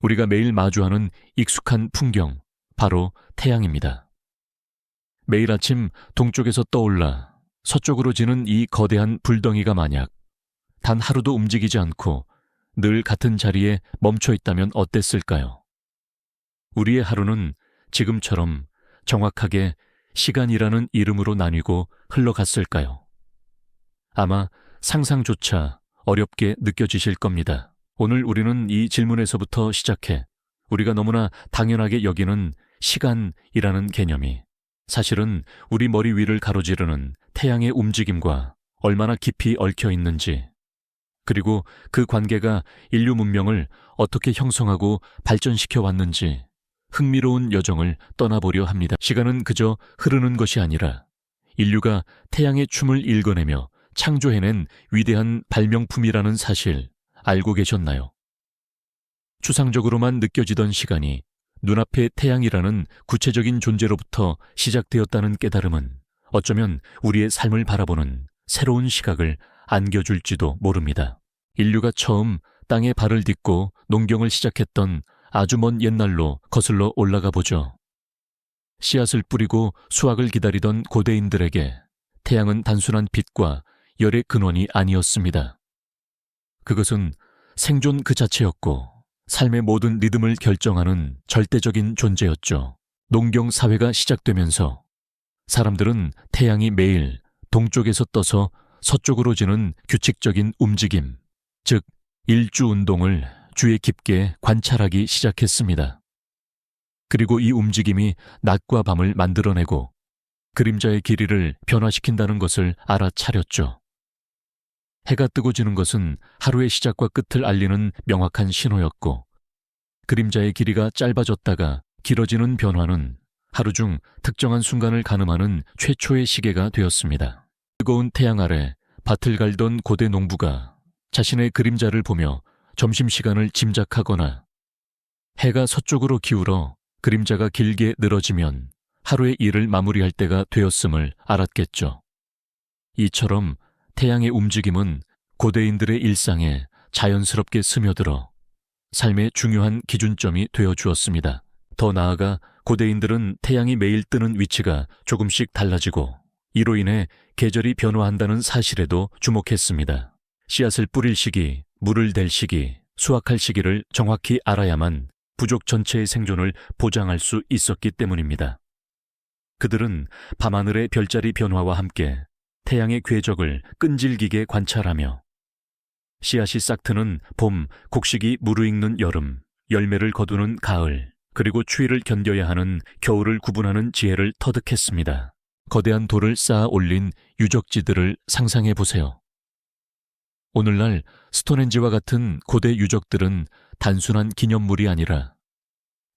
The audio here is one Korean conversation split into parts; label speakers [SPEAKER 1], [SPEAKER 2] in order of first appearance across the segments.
[SPEAKER 1] 우리가 매일 마주하는 익숙한 풍경, 바로 태양입니다. 매일 아침 동쪽에서 떠올라 서쪽으로 지는 이 거대한 불덩이가 만약 단 하루도 움직이지 않고 늘 같은 자리에 멈춰 있다면 어땠을까요? 우리의 하루는 지금처럼 정확하게 시간이라는 이름으로 나뉘고 흘러갔을까요? 아마 상상조차 어렵게 느껴지실 겁니다. 오늘 우리는 이 질문에서부터 시작해 우리가 너무나 당연하게 여기는 시간이라는 개념이 사실은 우리 머리 위를 가로지르는 태양의 움직임과 얼마나 깊이 얽혀 있는지, 그리고 그 관계가 인류 문명을 어떻게 형성하고 발전시켜 왔는지 흥미로운 여정을 떠나보려 합니다. 시간은 그저 흐르는 것이 아니라 인류가 태양의 춤을 읽어내며 창조해낸 위대한 발명품이라는 사실 알고 계셨나요? 추상적으로만 느껴지던 시간이 눈앞의 태양이라는 구체적인 존재로부터 시작되었다는 깨달음은 어쩌면 우리의 삶을 바라보는 새로운 시각을 안겨줄지도 모릅니다. 인류가 처음 땅에 발을 딛고 농경을 시작했던 아주 먼 옛날로 거슬러 올라가 보죠. 씨앗을 뿌리고 수확을 기다리던 고대인들에게 태양은 단순한 빛과 열의 근원이 아니었습니다. 그것은 생존 그 자체였고 삶의 모든 리듬을 결정하는 절대적인 존재였죠. 농경 사회가 시작되면서 사람들은 태양이 매일 동쪽에서 떠서 서쪽으로 지는 규칙적인 움직임, 즉 일주운동을 주의 깊게 관찰하기 시작했습니다. 그리고 이 움직임이 낮과 밤을 만들어내고 그림자의 길이를 변화시킨다는 것을 알아차렸죠. 해가 뜨고 지는 것은 하루의 시작과 끝을 알리는 명확한 신호였고, 그림자의 길이가 짧아졌다가 길어지는 변화는 하루 중 특정한 순간을 가늠하는 최초의 시계가 되었습니다. 뜨거운 태양 아래 밭을 갈던 고대 농부가 자신의 그림자를 보며 점심시간을 짐작하거나 해가 서쪽으로 기울어 그림자가 길게 늘어지면 하루의 일을 마무리할 때가 되었음을 알았겠죠. 이처럼 태양의 움직임은 고대인들의 일상에 자연스럽게 스며들어 삶의 중요한 기준점이 되어 주었습니다. 더 나아가 고대인들은 태양이 매일 뜨는 위치가 조금씩 달라지고 이로 인해 계절이 변화한다는 사실에도 주목했습니다. 씨앗을 뿌릴 시기, 물을 댈 시기, 수확할 시기를 정확히 알아야만 부족 전체의 생존을 보장할 수 있었기 때문입니다. 그들은 밤하늘의 별자리 변화와 함께 태양의 궤적을 끈질기게 관찰하며 씨앗이 싹트는 봄, 곡식이 무르익는 여름, 열매를 거두는 가을, 그리고 추위를 견뎌야 하는 겨울을 구분하는 지혜를 터득했습니다. 거대한 돌을 쌓아 올린 유적지들을 상상해 보세요. 오늘날 스톤헨지와 같은 고대 유적들은 단순한 기념물이 아니라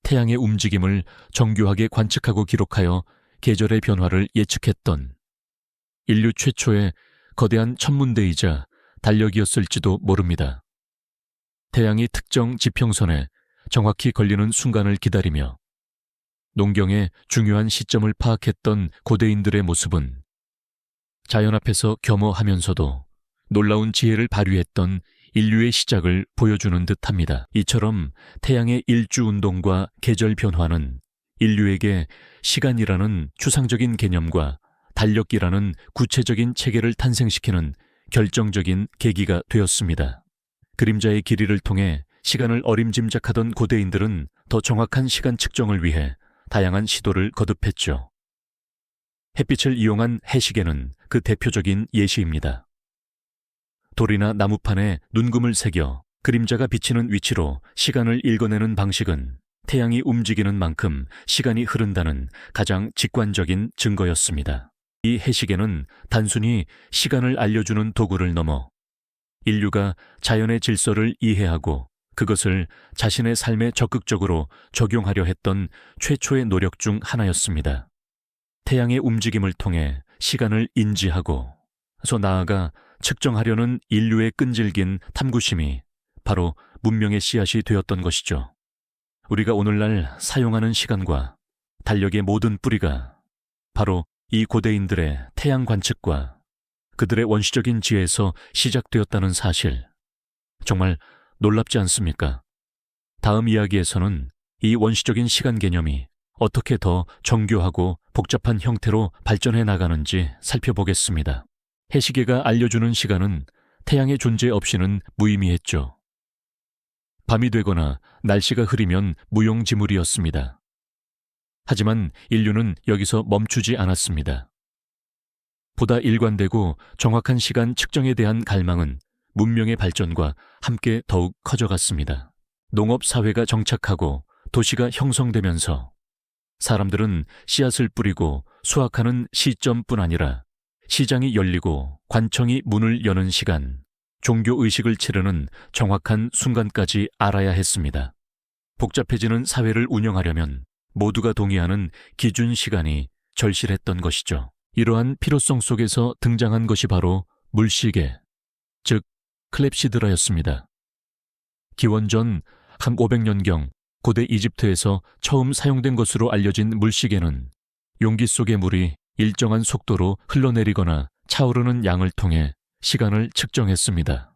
[SPEAKER 1] 태양의 움직임을 정교하게 관측하고 기록하여 계절의 변화를 예측했던 인류 최초의 거대한 천문대이자 달력이었을지도 모릅니다. 태양이 특정 지평선에 정확히 걸리는 순간을 기다리며 농경의 중요한 시점을 파악했던 고대인들의 모습은 자연 앞에서 겸허하면서도 놀라운 지혜를 발휘했던 인류의 시작을 보여주는 듯합니다. 이처럼 태양의 일주운동과 계절 변화는 인류에게 시간이라는 추상적인 개념과 달력이라는 구체적인 체계를 탄생시키는 결정적인 계기가 되었습니다. 그림자의 길이를 통해 시간을 어림짐작하던 고대인들은 더 정확한 시간 측정을 위해 다양한 시도를 거듭했죠. 햇빛을 이용한 해시계는 그 대표적인 예시입니다. 돌이나 나무판에 눈금을 새겨 그림자가 비치는 위치로 시간을 읽어내는 방식은 태양이 움직이는 만큼 시간이 흐른다는 가장 직관적인 증거였습니다. 이 해시계는 단순히 시간을 알려주는 도구를 넘어 인류가 자연의 질서를 이해하고 그것을 자신의 삶에 적극적으로 적용하려 했던 최초의 노력 중 하나였습니다. 태양의 움직임을 통해 시간을 인지하고 더 나아가 측정하려는 인류의 끈질긴 탐구심이 바로 문명의 씨앗이 되었던 것이죠. 우리가 오늘날 사용하는 시간과 달력의 모든 뿌리가 바로 이 고대인들의 태양 관측과 그들의 원시적인 지혜에서 시작되었다는 사실, 정말 놀랍지 않습니까? 다음 이야기에서는 이 원시적인 시간 개념이 어떻게 더 정교하고 복잡한 형태로 발전해 나가는지 살펴보겠습니다. 해시계가 알려주는 시간은 태양의 존재 없이는 무의미했죠. 밤이 되거나 날씨가 흐리면 무용지물이었습니다. 하지만 인류는 여기서 멈추지 않았습니다. 보다 일관되고 정확한 시간 측정에 대한 갈망은 문명의 발전과 함께 더욱 커져갔습니다. 농업 사회가 정착하고 도시가 형성되면서 사람들은 씨앗을 뿌리고 수확하는 시점뿐 아니라 시장이 열리고 관청이 문을 여는 시간, 종교의식을 치르는 정확한 순간까지 알아야 했습니다. 복잡해지는 사회를 운영하려면 모두가 동의하는 기준 시간이 절실했던 것이죠. 이러한 필요성 속에서 등장한 것이 바로 물시계, 즉 클랩시드라였습니다. 기원전 한 500년경 고대 이집트에서 처음 사용된 것으로 알려진 물시계는 용기 속의 물이 일정한 속도로 흘러내리거나 차오르는 양을 통해 시간을 측정했습니다.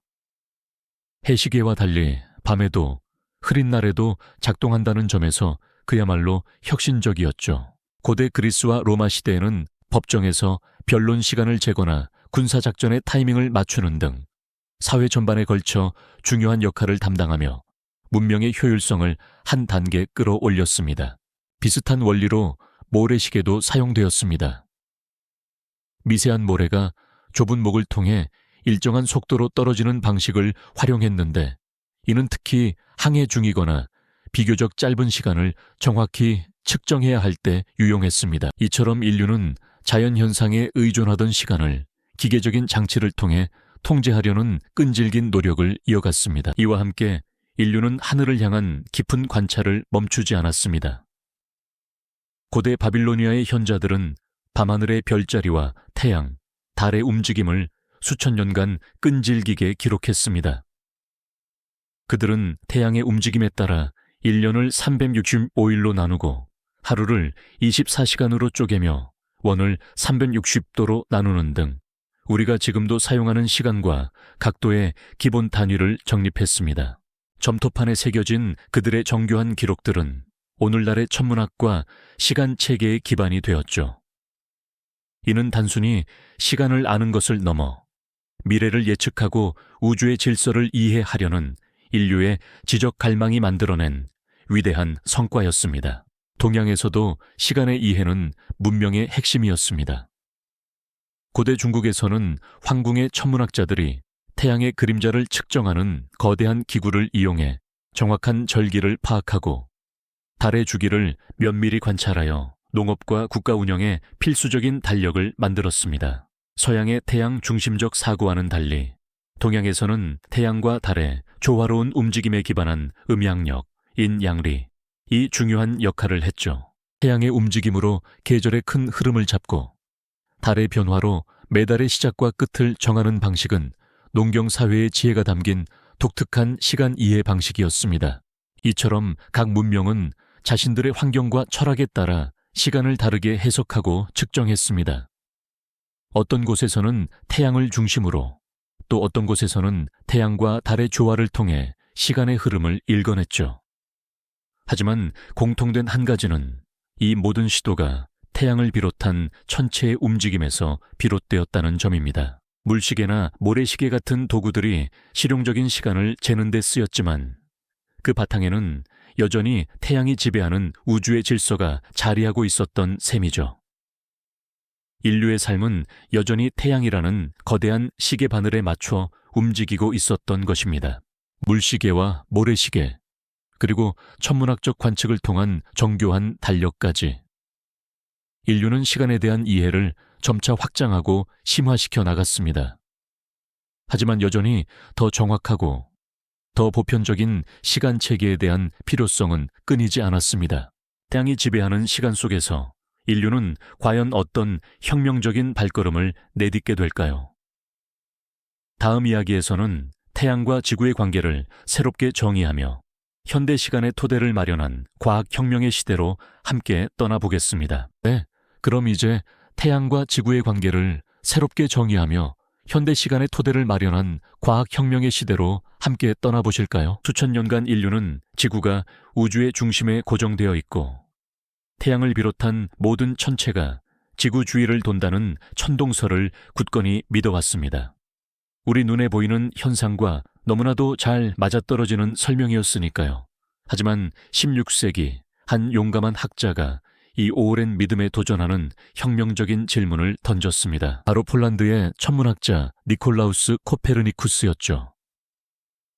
[SPEAKER 1] 해시계와 달리 밤에도 흐린 날에도 작동한다는 점에서 그야말로 혁신적이었죠. 고대 그리스와 로마 시대에는 법정에서 변론 시간을 재거나 군사작전의 타이밍을 맞추는 등 사회 전반에 걸쳐 중요한 역할을 담당하며 문명의 효율성을 한 단계 끌어올렸습니다. 비슷한 원리로 모래시계도 사용되었습니다. 미세한 모래가 좁은 목을 통해 일정한 속도로 떨어지는 방식을 활용했는데 이는 특히 항해 중이거나 비교적 짧은 시간을 정확히 측정해야 할 때 유용했습니다. 이처럼 인류는 자연현상에 의존하던 시간을 기계적인 장치를 통해 통제하려는 끈질긴 노력을 이어갔습니다. 이와 함께 인류는 하늘을 향한 깊은 관찰을 멈추지 않았습니다. 고대 바빌로니아의 현자들은 밤하늘의 별자리와 태양, 달의 움직임을 수천 년간 끈질기게 기록했습니다. 그들은 태양의 움직임에 따라 1년을 365일로 나누고 하루를 24시간으로 쪼개며 원을 360도로 나누는 등 우리가 지금도 사용하는 시간과 각도의 기본 단위를 정립했습니다. 점토판에 새겨진 그들의 정교한 기록들은 오늘날의 천문학과 시간 체계의 기반이 되었죠. 이는 단순히 시간을 아는 것을 넘어 미래를 예측하고 우주의 질서를 이해하려는 인류의 지적 갈망이 만들어낸 위대한 성과였습니다. 동양에서도 시간의 이해는 문명의 핵심이었습니다. 고대 중국에서는 황궁의 천문학자들이 태양의 그림자를 측정하는 거대한 기구를 이용해 정확한 절기를 파악하고 달의 주기를 면밀히 관찰하여 농업과 국가 운영에 필수적인 달력을 만들었습니다. 서양의 태양 중심적 사고와는 달리 동양에서는 태양과 달의 조화로운 움직임에 기반한 음양력, 인양리, 이 중요한 역할을 했죠. 태양의 움직임으로 계절의 큰 흐름을 잡고 달의 변화로 매달의 시작과 끝을 정하는 방식은 농경사회의 지혜가 담긴 독특한 시간 이해 방식이었습니다. 이처럼 각 문명은 자신들의 환경과 철학에 따라 시간을 다르게 해석하고 측정했습니다. 어떤 곳에서는 태양을 중심으로, 또 어떤 곳에서는 태양과 달의 조화를 통해 시간의 흐름을 읽어냈죠. 하지만 공통된 한 가지는 이 모든 시도가 태양을 비롯한 천체의 움직임에서 비롯되었다는 점입니다. 물시계나 모래시계 같은 도구들이 실용적인 시간을 재는 데 쓰였지만 그 바탕에는 여전히 태양이 지배하는 우주의 질서가 자리하고 있었던 셈이죠. 인류의 삶은 여전히 태양이라는 거대한 시계 바늘에 맞춰 움직이고 있었던 것입니다. 물시계와 모래시계, 그리고 천문학적 관측을 통한 정교한 달력까지. 인류는 시간에 대한 이해를 점차 확장하고 심화시켜 나갔습니다. 하지만 여전히 더 정확하고 더 보편적인 시간 체계에 대한 필요성은 끊이지 않았습니다. 태양이 지배하는 시간 속에서 인류는 과연 어떤 혁명적인 발걸음을 내딛게 될까요? 다음 이야기에서는 태양과 지구의 관계를 새롭게 정의하며 현대 시간의 토대를 마련한 과학혁명의 시대로 함께 떠나보겠습니다. 네, 그럼 이제 태양과 지구의 관계를 새롭게 정의하며 현대 시간의 토대를 마련한 과학혁명의 시대로 함께 떠나보실까요? 수천 년간 인류는 지구가 우주의 중심에 고정되어 있고 태양을 비롯한 모든 천체가 지구 주위를 돈다는 천동설을 굳건히 믿어왔습니다. 우리 눈에 보이는 현상과 너무나도 잘 맞아떨어지는 설명이었으니까요. 하지만 16세기 한 용감한 학자가 이 오랜 믿음에 도전하는 혁명적인 질문을 던졌습니다. 바로 폴란드의 천문학자 니콜라우스 코페르니쿠스였죠.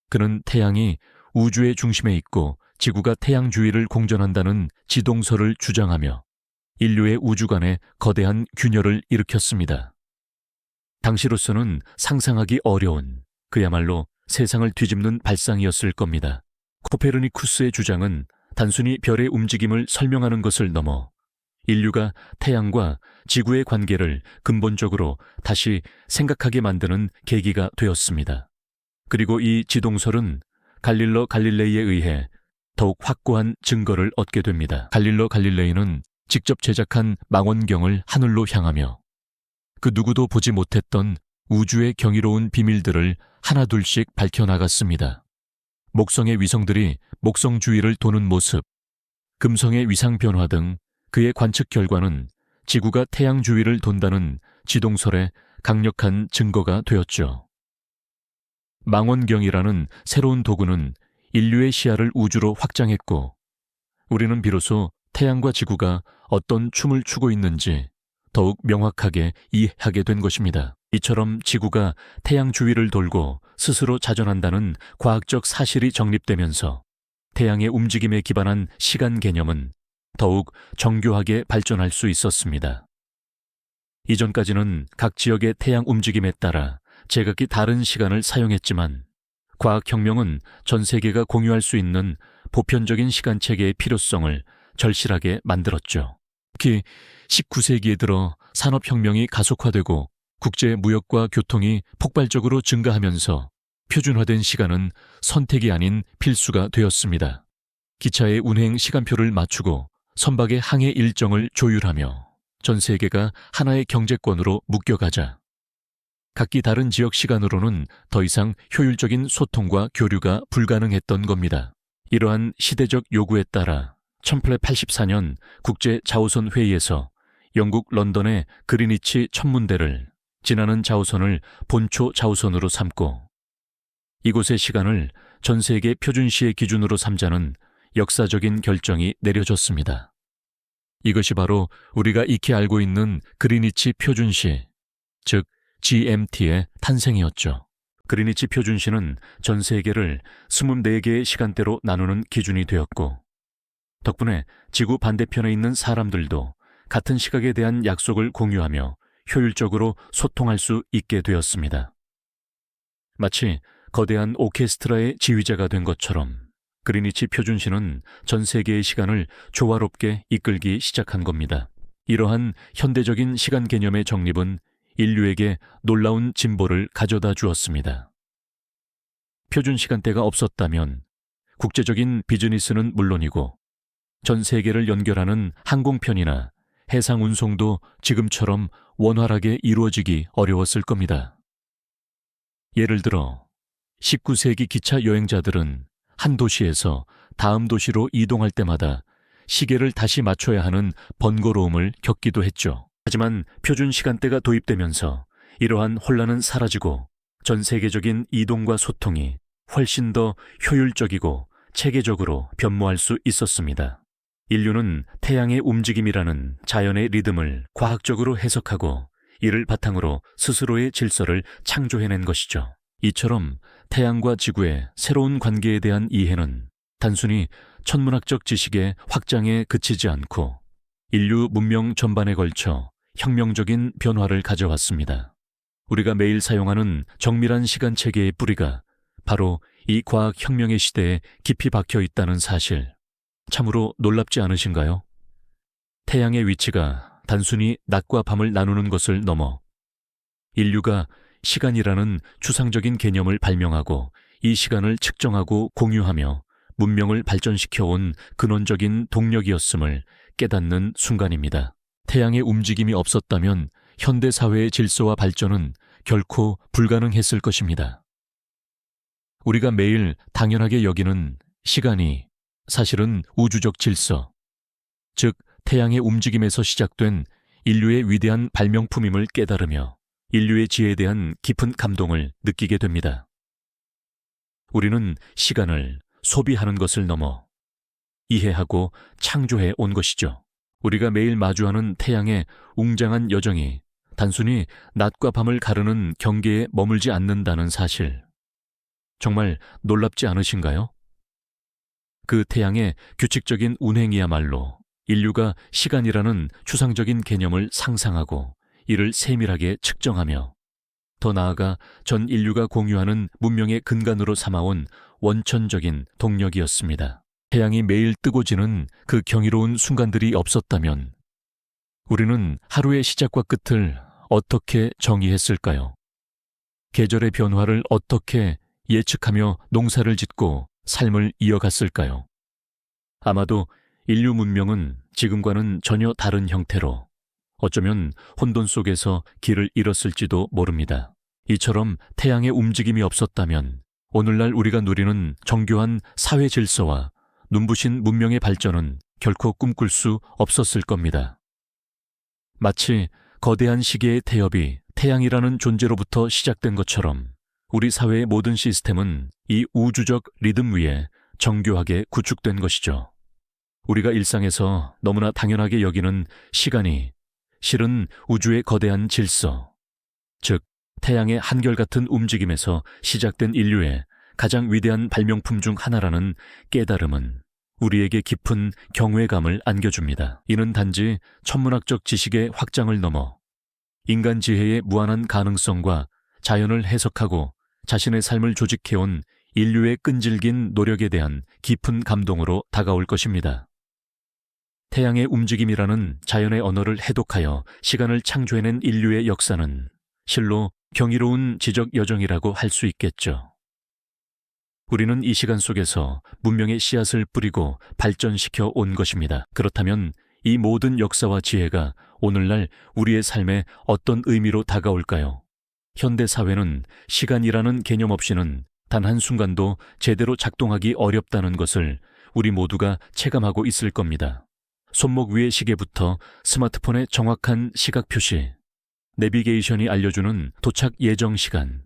[SPEAKER 1] 그는 태양이 우주의 중심에 있고 지구가 태양 주위를 공전한다는 지동설을 주장하며 인류의 우주관에 거대한 균열을 일으켰습니다. 당시로서는 상상하기 어려운, 그야말로 세상을 뒤집는 발상이었을 겁니다. 코페르니쿠스의 주장은 단순히 별의 움직임을 설명하는 것을 넘어 인류가 태양과 지구의 관계를 근본적으로 다시 생각하게 만드는 계기가 되었습니다. 그리고 이 지동설은 갈릴러 갈릴레이에 의해 더욱 확고한 증거를 얻게 됩니다. 갈릴러 갈릴레이는 직접 제작한 망원경을 하늘로 향하며 그 누구도 보지 못했던 우주의 경이로운 비밀들을 하나둘씩 밝혀나갔습니다. 목성의 위성들이 목성 주위를 도는 모습, 금성의 위상 변화 등 그의 관측 결과는 지구가 태양 주위를 돈다는 지동설의 강력한 증거가 되었죠. 망원경이라는 새로운 도구는 인류의 시야를 우주로 확장했고 우리는 비로소 태양과 지구가 어떤 춤을 추고 있는지 더욱 명확하게 이해하게 된 것입니다. 이처럼 지구가 태양 주위를 돌고 스스로 자전한다는 과학적 사실이 정립되면서 태양의 움직임에 기반한 시간 개념은 더욱 정교하게 발전할 수 있었습니다. 이전까지는 각 지역의 태양 움직임에 따라 제각기 다른 시간을 사용했지만 과학혁명은 전 세계가 공유할 수 있는 보편적인 시간체계의 필요성을 절실하게 만들었죠. 특히 19세기에 들어 산업혁명이 가속화되고 국제 무역과 교통이 폭발적으로 증가하면서 표준화된 시간은 선택이 아닌 필수가 되었습니다. 기차의 운행 시간표를 맞추고 선박의 항해 일정을 조율하며 전 세계가 하나의 경제권으로 묶여가자 각기 다른 지역 시간으로는 더 이상 효율적인 소통과 교류가 불가능했던 겁니다. 이러한 시대적 요구에 따라 1884년 국제자오선 회의에서 영국 런던의 그리니치 천문대를 지나는 자오선을 본초 자오선으로 삼고 이곳의 시간을 전 세계 표준시의 기준으로 삼자는 역사적인 결정이 내려졌습니다. 이것이 바로 우리가 익히 알고 있는 그리니치 표준시, 즉 GMT의 탄생이었죠. 그리니치 표준시는 전 세계를 24개의 시간대로 나누는 기준이 되었고 덕분에 지구 반대편에 있는 사람들도 같은 시각에 대한 약속을 공유하며 효율적으로 소통할 수 있게 되었습니다. 마치 거대한 오케스트라의 지휘자가 된 것처럼 그리니치 표준시는 전 세계의 시간을 조화롭게 이끌기 시작한 겁니다. 이러한 현대적인 시간 개념의 정립은 인류에게 놀라운 진보를 가져다 주었습니다. 표준 시간대가 없었다면 국제적인 비즈니스는 물론이고 전 세계를 연결하는 항공편이나 해상 운송도 지금처럼 원활하게 이루어지기 어려웠을 겁니다. 예를 들어 19세기 기차 여행자들은 한 도시에서 다음 도시로 이동할 때마다 시계를 다시 맞춰야 하는 번거로움을 겪기도 했죠. 하지만 표준 시간대가 도입되면서 이러한 혼란은 사라지고 전 세계적인 이동과 소통이 훨씬 더 효율적이고 체계적으로 변모할 수 있었습니다. 인류는 태양의 움직임이라는 자연의 리듬을 과학적으로 해석하고 이를 바탕으로 스스로의 질서를 창조해낸 것이죠. 이처럼 태양과 지구의 새로운 관계에 대한 이해는 단순히 천문학적 지식의 확장에 그치지 않고 인류 문명 전반에 걸쳐 혁명적인 변화를 가져왔습니다. 우리가 매일 사용하는 정밀한 시간 체계의 뿌리가 바로 이 과학혁명의 시대에 깊이 박혀 있다는 사실, 참으로 놀랍지 않으신가요? 태양의 위치가 단순히 낮과 밤을 나누는 것을 넘어 인류가 시간이라는 추상적인 개념을 발명하고 이 시간을 측정하고 공유하며 문명을 발전시켜온 근원적인 동력이었음을 깨닫는 순간입니다. 태양의 움직임이 없었다면 현대 사회의 질서와 발전은 결코 불가능했을 것입니다. 우리가 매일 당연하게 여기는 시간이 사실은 우주적 질서, 즉 태양의 움직임에서 시작된 인류의 위대한 발명품임을 깨달으며 인류의 지혜에 대한 깊은 감동을 느끼게 됩니다. 우리는 시간을 소비하는 것을 넘어 이해하고 창조해 온 것이죠. 우리가 매일 마주하는 태양의 웅장한 여정이 단순히 낮과 밤을 가르는 경계에 머물지 않는다는 사실, 정말 놀랍지 않으신가요? 그 태양의 규칙적인 운행이야말로 인류가 시간이라는 추상적인 개념을 상상하고 이를 세밀하게 측정하며 더 나아가 전 인류가 공유하는 문명의 근간으로 삼아온 원천적인 동력이었습니다. 태양이 매일 뜨고 지는 그 경이로운 순간들이 없었다면 우리는 하루의 시작과 끝을 어떻게 정의했을까요? 계절의 변화를 어떻게 예측하며 농사를 짓고 삶을 이어갔을까요? 아마도 인류 문명은 지금과는 전혀 다른 형태로 어쩌면 혼돈 속에서 길을 잃었을지도 모릅니다. 이처럼 태양의 움직임이 없었다면 오늘날 우리가 누리는 정교한 사회 질서와 눈부신 문명의 발전은 결코 꿈꿀 수 없었을 겁니다. 마치 거대한 시계의 태엽이 태양이라는 존재로부터 시작된 것처럼 우리 사회의 모든 시스템은 이 우주적 리듬 위에 정교하게 구축된 것이죠. 우리가 일상에서 너무나 당연하게 여기는 시간이 실은 우주의 거대한 질서, 즉 태양의 한결같은 움직임에서 시작된 인류의 가장 위대한 발명품 중 하나라는 깨달음은 우리에게 깊은 경외감을 안겨줍니다. 이는 단지 천문학적 지식의 확장을 넘어 인간 지혜의 무한한 가능성과 자연을 해석하고 자신의 삶을 조직해온 인류의 끈질긴 노력에 대한 깊은 감동으로 다가올 것입니다. 태양의 움직임이라는 자연의 언어를 해독하여 시간을 창조해낸 인류의 역사는 실로 경이로운 지적 여정이라고 할 수 있겠죠. 우리는 이 시간 속에서 문명의 씨앗을 뿌리고 발전시켜 온 것입니다. 그렇다면 이 모든 역사와 지혜가 오늘날 우리의 삶에 어떤 의미로 다가올까요? 현대 사회는 시간이라는 개념 없이는 단 한순간도 제대로 작동하기 어렵다는 것을 우리 모두가 체감하고 있을 겁니다. 손목 위의 시계부터 스마트폰의 정확한 시각 표시, 내비게이션이 알려주는 도착 예정 시간,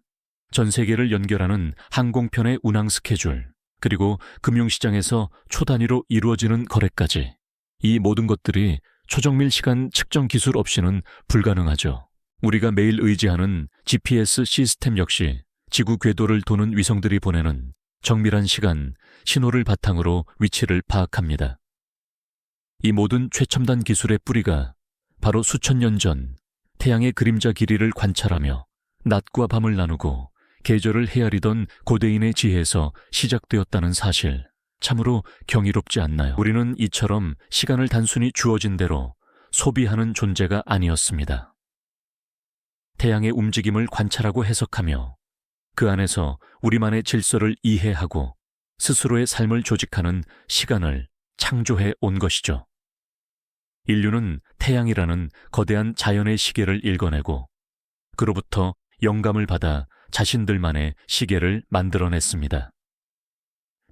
[SPEAKER 1] 전 세계를 연결하는 항공편의 운항 스케줄, 그리고 금융시장에서 초단위로 이루어지는 거래까지 이 모든 것들이 초정밀 시간 측정 기술 없이는 불가능하죠. 우리가 매일 의지하는 GPS 시스템 역시 지구 궤도를 도는 위성들이 보내는 정밀한 시간, 신호를 바탕으로 위치를 파악합니다. 이 모든 최첨단 기술의 뿌리가 바로 수천 년 전 태양의 그림자 길이를 관찰하며 낮과 밤을 나누고 계절을 헤아리던 고대인의 지혜에서 시작되었다는 사실, 참으로 경이롭지 않나요? 우리는 이처럼 시간을 단순히 주어진 대로 소비하는 존재가 아니었습니다. 태양의 움직임을 관찰하고 해석하며 그 안에서 우리만의 질서를 이해하고 스스로의 삶을 조직하는 시간을 창조해 온 것이죠. 인류는 태양이라는 거대한 자연의 시계를 읽어내고 그로부터 영감을 받아 자신들만의 시계를 만들어냈습니다.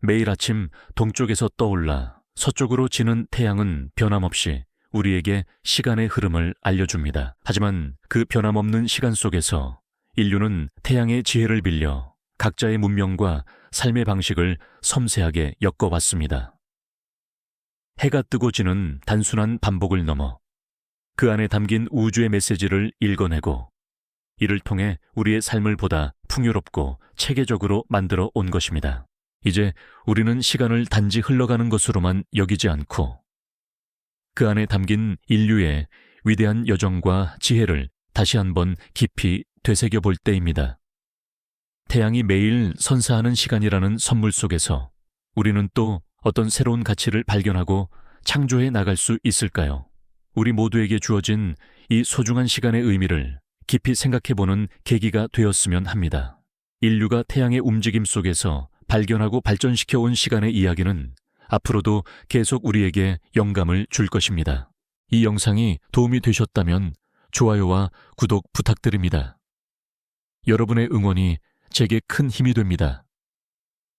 [SPEAKER 1] 매일 아침 동쪽에서 떠올라 서쪽으로 지는 태양은 변함없이 우리에게 시간의 흐름을 알려줍니다. 하지만 그 변함없는 시간 속에서 인류는 태양의 지혜를 빌려 각자의 문명과 삶의 방식을 섬세하게 엮어왔습니다. 해가 뜨고 지는 단순한 반복을 넘어 그 안에 담긴 우주의 메시지를 읽어내고 이를 통해 우리의 삶을 보다 풍요롭고 체계적으로 만들어 온 것입니다. 이제 우리는 시간을 단지 흘러가는 것으로만 여기지 않고 그 안에 담긴 인류의 위대한 여정과 지혜를 다시 한번 깊이 되새겨볼 때입니다. 태양이 매일 선사하는 시간이라는 선물 속에서 우리는 또 어떤 새로운 가치를 발견하고 창조해 나갈 수 있을까요? 우리 모두에게 주어진 이 소중한 시간의 의미를 깊이 생각해보는 계기가 되었으면 합니다. 인류가 태양의 움직임 속에서 발견하고 발전시켜 온 시간의 이야기는 앞으로도 계속 우리에게 영감을 줄 것입니다. 이 영상이 도움이 되셨다면 좋아요와 구독 부탁드립니다. 여러분의 응원이 제게 큰 힘이 됩니다.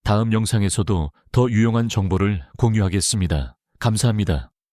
[SPEAKER 1] 다음 영상에서도 더 유용한 정보를 공유하겠습니다. 감사합니다.